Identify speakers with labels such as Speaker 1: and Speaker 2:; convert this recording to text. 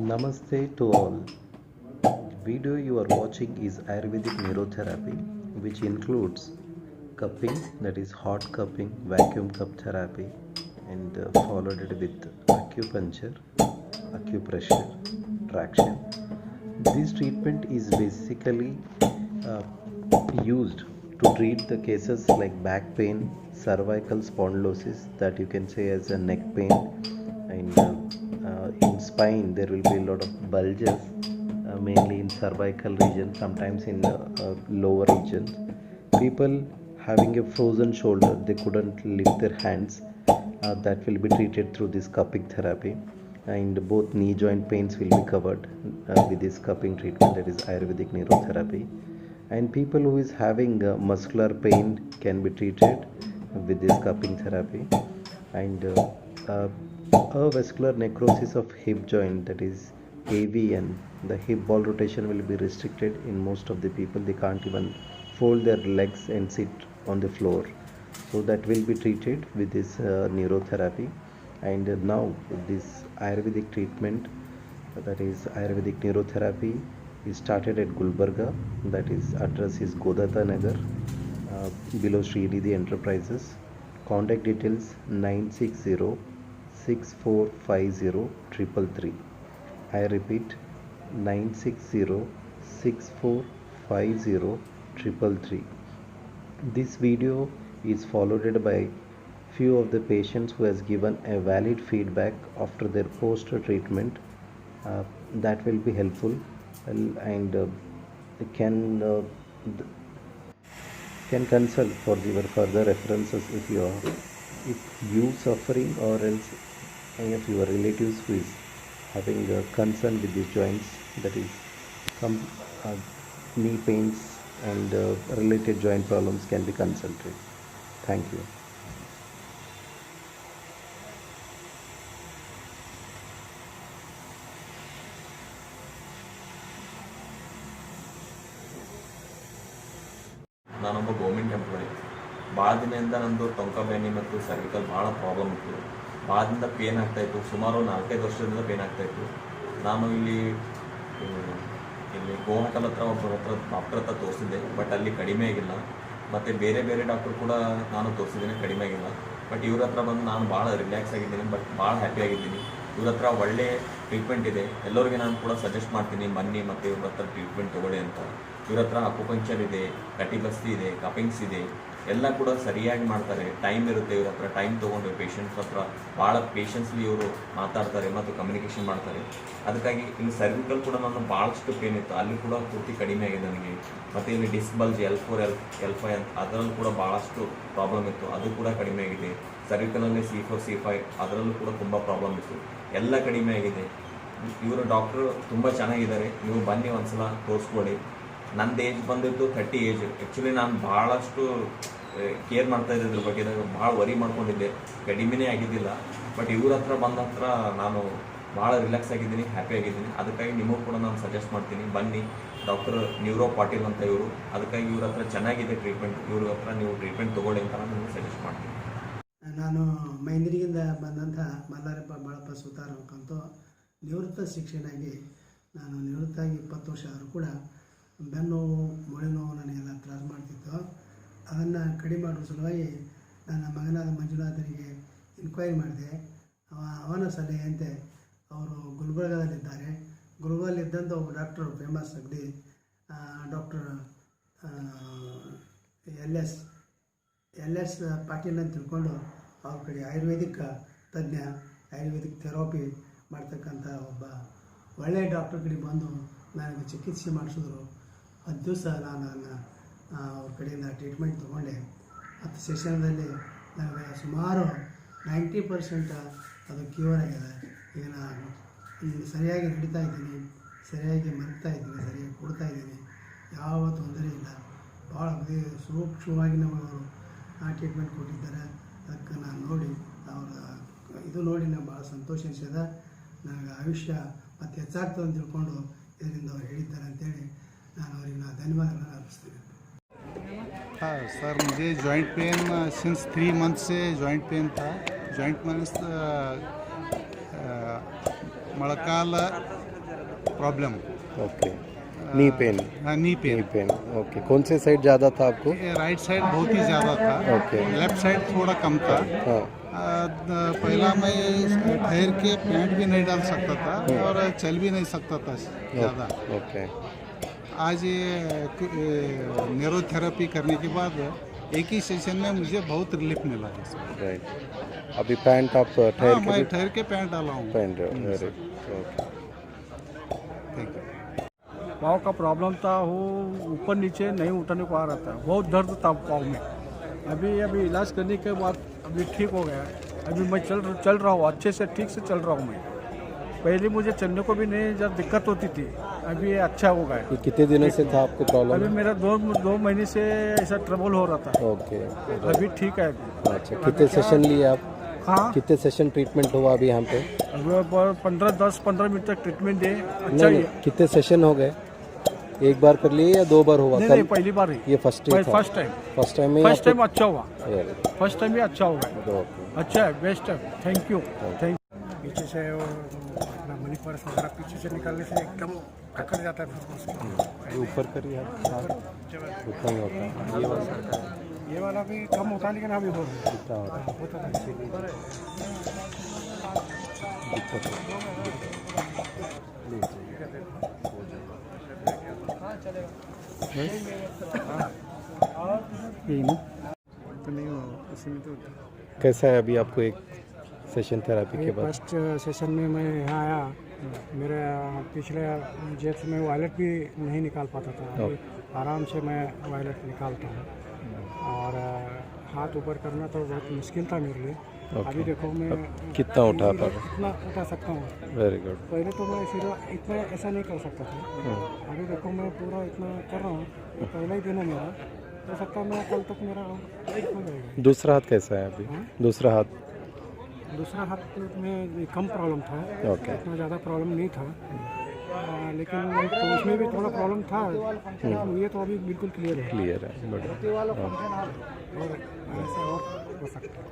Speaker 1: Namaste to all. The video you are watching is Ayurvedic neurotherapy, which includes cupping, that is hot cupping, vacuum cup therapy, and followed it with acupuncture, acupressure, traction. This treatment is basically uh, used to treat the cases like back pain, cervical spondylosis, that you can say as a neck pain, and in spine there will be a lot of bulges, mainly in cervical region, sometimes in lower regions. People having a frozen shoulder, they couldn't lift their hands, that will be treated through this cupping therapy, and both knee joint pains will be covered with this cupping treatment, that is Ayurvedic neurotherapy. And people who is having muscular pain can be treated with this cupping therapy. And uh, a vascular necrosis of hip joint, that is AVN, the hip ball rotation will be restricted in most of the people. They can't even fold their legs and sit on the floor, so that will be treated with this neurotherapy. And now this Ayurvedic treatment, that is Ayurvedic neurotherapy, is started at Gulbarga, that is address is Godata Nagar, below Sri Nidhi Enterprises. Contact details 960 6450 333. I repeat, 960 6450 333. This video is followed by few of the patients who has given a valid feedback after their post treatment. That will be helpful, and can uh, can consult for your further references if you suffering, or else any of your relatives who is having a concern with these joints, that is some uh, knee pains and related joint problems, can be consulted. Thank you.
Speaker 2: ನಾನೊಬ್ಬ government employee. ಭಾಳ ದಿನದಿಂದ ನಂದು ಟೊಂಕ ಬೇನೆ ಮತ್ತು cervical ಭಾಳ problem ಇತ್ತು. ಭಾಳ ದಿನದ ಪೇನ್ ಆಗ್ತಾಯಿತ್ತು. ಸುಮಾರು 4-5 ವರ್ಷದಿಂದ ಪೇನ್ ಆಗ್ತಾಯಿತ್ತು. ನಾನು ಇಲ್ಲಿ ಗೋಹಟಲ್ ಹತ್ರ ಒಬ್ಬರ ಹತ್ರ ಡಾಕ್ಟರ್ ಹತ್ರ ತೋರಿಸಿದ್ದೆ, ಬಟ್ ಅಲ್ಲಿ ಕಡಿಮೆ ಆಗಿಲ್ಲ. ಮತ್ತು ಬೇರೆ ಬೇರೆ ಡಾಕ್ಟರ್ ಕೂಡ ನಾನು ತೋರಿಸಿದ್ದೀನಿ, ಕಡಿಮೆ ಆಗಿಲ್ಲ. ಬಟ್ ಇವ್ರ ಹತ್ರ ಬಂದು ನಾನು ಭಾಳ ರಿಲ್ಯಾಕ್ಸ್ ಆಗಿದ್ದೀನಿ, ಬಟ್ ಭಾಳ ಹ್ಯಾಪಿ ಆಗಿದ್ದೀನಿ. ಇವ್ರ ಹತ್ರ ಒಳ್ಳೆ ಟ್ರೀಟ್ಮೆಂಟ್ ಇದೆ. ಎಲ್ಲರಿಗೆ ನಾನು ಕೂಡ ಸಜೆಸ್ಟ್ ಮಾಡ್ತೀನಿ, ಬನ್ನಿ ಮತ್ತು ಇವ್ರ ಹತ್ರ ಟ್ರೀಟ್ಮೆಂಟ್ ತೊಗೊಳ್ಳಿ ಅಂತ. ಇವ್ರ ಹತ್ರ ಅಕ್ಯುಪಂಕ್ಚರ್ ಇದೆ, ಕಟಿಬಸ್ತಿ ಇದೆ, ಕಪಿಂಗ್ಸ್ ಇದೆ, ಎಲ್ಲ ಕೂಡ ಸರಿಯಾಗಿ ಮಾಡ್ತಾರೆ. ಟೈಮ್ ಇರುತ್ತೆ ಇವ್ರ ಹತ್ರ. ಟೈಮ್ ತೊಗೊಂಡು ಪೇಷಂಟ್ಸ್ ಹತ್ರ ಭಾಳ ಪೇಷನ್ಸ್ಲಿ ಇವರು ಮಾತಾಡ್ತಾರೆ ಮತ್ತು ಕಮ್ಯುನಿಕೇಷನ್ ಮಾಡ್ತಾರೆ. ಅದಕ್ಕಾಗಿ ಇಲ್ಲಿ ಸರ್ವಿಕಲ್ ಕೂಡ ನಾನು ಭಾಳಷ್ಟು ಪೇನ್ ಇತ್ತು, ಅಲ್ಲಿ ಕೂಡ ಪೂರ್ತಿ ಕಡಿಮೆ ಆಗಿದೆ ನನಗೆ. ಮತ್ತು ಇಲ್ಲಿ ಡಿಸ್ಕ್ ಬಲ್ಜ್ L4 L5 ಅಂತ ಅದರಲ್ಲೂ ಕೂಡ ಭಾಳಷ್ಟು ಪ್ರಾಬ್ಲಮ್ ಇತ್ತು, ಅದು ಕೂಡ ಕಡಿಮೆ ಆಗಿದೆ. ಸರ್ವಿಕಲಲ್ಲಿ C4 C5 ಅದರಲ್ಲೂ ಕೂಡ ತುಂಬ ಪ್ರಾಬ್ಲಮ್ ಇತ್ತು, ಎಲ್ಲ ಕಡಿಮೆ ಆಗಿದೆ. ಇವರು ಡಾಕ್ಟ್ರು ತುಂಬ ಚೆನ್ನಾಗಿದ್ದಾರೆ. ನೀವು ಬನ್ನಿ ಒಂದ್ಸಲ ತೋರಿಸ್ಕೊಡಿ. ನಂದು ಏಜ್ ಬಂದಿತ್ತು 30 ಏಜ್. ಆ್ಯಕ್ಚುಲಿ ನಾನು ಭಾಳಷ್ಟು ಕೇರ್ ಮಾಡ್ತಾ ಇದ್ದೆ ಇದ್ರ ಬಗ್ಗೆ, ಭಾಳ ವರಿ ಮಾಡ್ಕೊಂಡಿದ್ದೆ, ಕಡಿಮೆನೇ ಆಗಿದ್ದಿಲ್ಲ. ಬಟ್ ಇವ್ರ ಹತ್ರ ಬಂದ ಹತ್ರ ನಾನು ಭಾಳ ರಿಲ್ಯಾಕ್ಸ್ ಆಗಿದ್ದೀನಿ, ಹ್ಯಾಪಿ ಆಗಿದ್ದೀನಿ. ಅದಕ್ಕಾಗಿ ನಿಮಗೂ ಕೂಡ ನಾನು ಸಜೆಸ್ಟ್ ಮಾಡ್ತೀನಿ, ಬನ್ನಿ. ಡಾಕ್ಟರ್ ನ್ಯೂರೋ ಪಾಟೀಲ್ ಅಂತ ಇವರು. ಅದಕ್ಕಾಗಿ ಇವ್ರ ಹತ್ರ ಚೆನ್ನಾಗಿದೆ ಟ್ರೀಟ್ಮೆಂಟ್. ಇವ್ರ ಹತ್ರ ನೀವು ಟ್ರೀಟ್ಮೆಂಟ್ ತೊಗೊಳ್ಳಿ ಅಂತ ನಾನು ನಿಮಗೆ ಸಜೆಸ್ಟ್ ಮಾಡ್ತೀನಿ.
Speaker 3: ನಾನು ಮೈಂದ್ರಿಯಿಂದ ಬಂದಂಥ ಮಲ್ಲಾರಪ್ಪ ಬಾಳಪ್ಪ ಸುತಾರಕ್ಕಂತೂ ನಿವೃತ್ತ ಶಿಕ್ಷಣಾಗಿ ನಾನು ನಿವೃತ್ತಾಗಿ 20 ವರ್ಷ ಆದರೂ ಕೂಡ ಬೆನ್ನೋವು, ಮೊಳೆ ನೋವು ನನಗೆಲ್ಲ ತ್ರಾಸ ಮಾಡ್ತಿತ್ತು. ಅದನ್ನು ಕಡಿಮೆ ಮಾಡುವ ಸಲುವಾಗಿ ನನ್ನ ಮಗನಾದ ಮಂಜುನಾಥನಿಗೆ ಇನ್ಕ್ವೈರಿ ಮಾಡಿದೆ. ಅವನ ಸಲಹೆಯಂತೆ ಅವರು ಗುಲ್ಬರ್ಗದಲ್ಲಿದ್ದಾರೆ. ಗುಲ್ಬರ್ಗದಲ್ಲಿದ್ದಂಥ ಒಬ್ಬ ಡಾಕ್ಟ್ರು ಫೇಮಸ್ ಅಗದಿ, ಡಾಕ್ಟರ್ ಎಲ್ ಎಸ್ ಪಾಟೀಲ್ ಅಂತ ತಿಳ್ಕೊಂಡು ಅವ್ರ ಕಡೆ ಆಯುರ್ವೇದಿಕ್ ತಜ್ಞ, ಆಯುರ್ವೇದಿಕ್ ಥೆರಪಿ ಮಾಡ್ತಕ್ಕಂಥ ಒಬ್ಬ ಒಳ್ಳೆಯ ಡಾಕ್ಟ್ರ್ ಕಡೆ ಬಂದು ನನಗೆ ಚಿಕಿತ್ಸೆ ಮಾಡಿಸಿದ್ರು. 10 ದಿವಸ ನಾನು ಅವ್ರ ಕಡೆಯಿಂದ ಟ್ರೀಟ್ಮೆಂಟ್ ತೊಗೊಂಡೆ. 10 ಸೆಷನ್ದಲ್ಲಿ ನನಗೆ ಸುಮಾರು 90% ಅದು ಕ್ಯೂರ್ ಆಗಿದೆ. ಈಗ ನಾನು ಸರಿಯಾಗಿ ನಡೀತಾ ಇದ್ದೀನಿ, ಸರಿಯಾಗಿ ಮಲಗ್ತಾ ಇದ್ದೀನಿ, ಸರಿಯಾಗಿ ಕೊಡ್ತಾ ಇದ್ದೀನಿ, ಯಾವ ತೊಂದರೆ ಇಲ್ಲ. ಭಾಳ ಸೂಕ್ಷ್ಮವಾಗಿ ನಮಗವರು ಟ್ರೀಟ್ಮೆಂಟ್ ಕೊಟ್ಟಿದ್ದಾರೆ. ಅದಕ್ಕೆ ನಾನು ನೋಡಿ ಇದು ನೋಡಿ ನನಗೆ ಭಾಳ ಸಂತೋಷ ಅನಿಸಿದೆ. ನನಗೆ ಆಯುಷ್ಯ ಮತ್ತು ಹೆಚ್ಚಾಗ್ತದೆ ಅಂತ ತಿಳ್ಕೊಂಡು ಇದರಿಂದ ಅವ್ರು ಹೇಳಿದ್ದಾರೆ ಅಂತೇಳಿ ನಾನು ಅವರಿಗೆ ಧನ್ಯವಾದಗಳನ್ನು ಅರ್ಪಿಸ್ತೀನಿ.
Speaker 4: हाँ सर, मुझे जॉइंट पेन सिंस 3 मंथ से जॉइंट पेन था. जॉइंट मीन्स ಮೊಳಕಾಲ problem,
Speaker 1: okay, knee pain,
Speaker 4: knee
Speaker 1: knee
Speaker 4: pain.
Speaker 1: Pain, okay. कौन से साइड ज़्यादा था आपको?
Speaker 4: राइट साइड बहुत ही ज़्यादा था,
Speaker 1: ओके।
Speaker 4: लेफ्ट साइड थोड़ा कम था।
Speaker 1: हाँ,
Speaker 4: पहला मैं ठहर के पैंट भी नहीं डाल सकता था और चल भी नहीं सकता था ज़्यादा।
Speaker 1: ओके,
Speaker 4: आज ये न्यूरोथेरेपी करने के बाद एक ही सेशन में मुझे बहुत रिलीफ मिला है इसमें।
Speaker 1: राइट। अभी पैंट आप
Speaker 4: हाँ,
Speaker 1: ठहर
Speaker 4: मैं
Speaker 1: के
Speaker 4: ठहर के पैंट डाला हूँ।
Speaker 1: पहन रहे हो? Very okay.
Speaker 4: Thank you.
Speaker 5: पाँव का प्रॉब्लम था, वो ऊपर नीचे नहीं उठने को आ रहा था, बहुत दर्द था पाँव में। अभी इलाज करने के बाद अभी ठीक हो गया। अभी मैं चल रहा हूँ, अच्छे से ठीक से चल रहा हूँ मैं। पहले मुझे चलने को भी नहीं जब दिक्कत होती थी, अभी ये अच्छा हो गया।
Speaker 1: ये कितने दिनों से था आपको
Speaker 5: अभी
Speaker 1: प्रॉब्लम?
Speaker 5: मेरा दो महीने से ऐसा ट्रबल हो रहा था,
Speaker 1: ओके,
Speaker 5: अभी ठीक है। अभी
Speaker 1: अच्छा। कितने सेशन लिए आप?
Speaker 5: हाँ,
Speaker 1: कितने सेशन ट्रीटमेंट हुआ अभी यहाँ पे?
Speaker 5: 10-15 मिनट तक ट्रीटमेंट दे, अच्छा
Speaker 1: नहीं,
Speaker 5: ही
Speaker 1: नहीं,
Speaker 5: है।
Speaker 1: कितने सेशन हो गए? एक बार कर लिए या 2 बार हुआ?
Speaker 5: नहीं
Speaker 1: कल
Speaker 5: नहीं, पहली बार ही,
Speaker 1: ये फर्स्ट टाइम था?
Speaker 5: फर्स्ट टाइम
Speaker 1: फर्स्ट टाइम में
Speaker 5: अच्छा हुआ, फर्स्ट टाइम ही अच्छा हो गया।
Speaker 1: ओके,
Speaker 5: अच्छा है, बेस्ट है, थैंक यू। पीछे से वो अपना मनी पर्स वगैरह पीछे से निकालने से एकदम अकड़ जाता है फिर।
Speaker 1: ये ऊपर करिए आप, उतना ही होता है। ये वाला
Speaker 5: ये वाला भी कम होता है, लेकिन अभी हो रहा है।
Speaker 1: कितना होता है?
Speaker 5: होता है।
Speaker 1: दिक्कत कैसा है अभी आपको एक सेशन थेरेपी के बाद?
Speaker 5: फर्स्ट सेशन में मैं यहाँ आया, मेरा पिछले जेब से मैं वॉलेट भी नहीं निकाल पाता था, अभी आराम से मैं वॉलेट निकालता हूँ। और हाथ ऊपर करना तो बहुत मुश्किल था मेरे लिए। अभी देखो मैं
Speaker 1: कितना उठा पा रहे?
Speaker 5: इतना उठा सकता हूँ।
Speaker 1: Very good.
Speaker 5: पहले तो मैं सीधा इतना ऐसा नहीं कर सकता था, अभी देखो मैं पूरा इतना कर रहा हूँ। तो पहला ही दिन है मेरा, हो सकता है मैं कल तक मेरा ठीक हो जाएगा।
Speaker 1: दूसरा हाथ कैसा है अभी? दूसरा हाथ?
Speaker 5: दूसरा हाथ में कम प्रॉब्लम था,
Speaker 1: ओके,
Speaker 5: इतना ज़्यादा प्रॉब्लम नहीं था, लेकिन तो उसमें भी थोड़ा प्रॉब्लम था, लेकिन ये तो अभी बिल्कुल क्लियर है।
Speaker 1: क्लियर है, बढ़िया।
Speaker 5: और ऐसा और हो सकता है।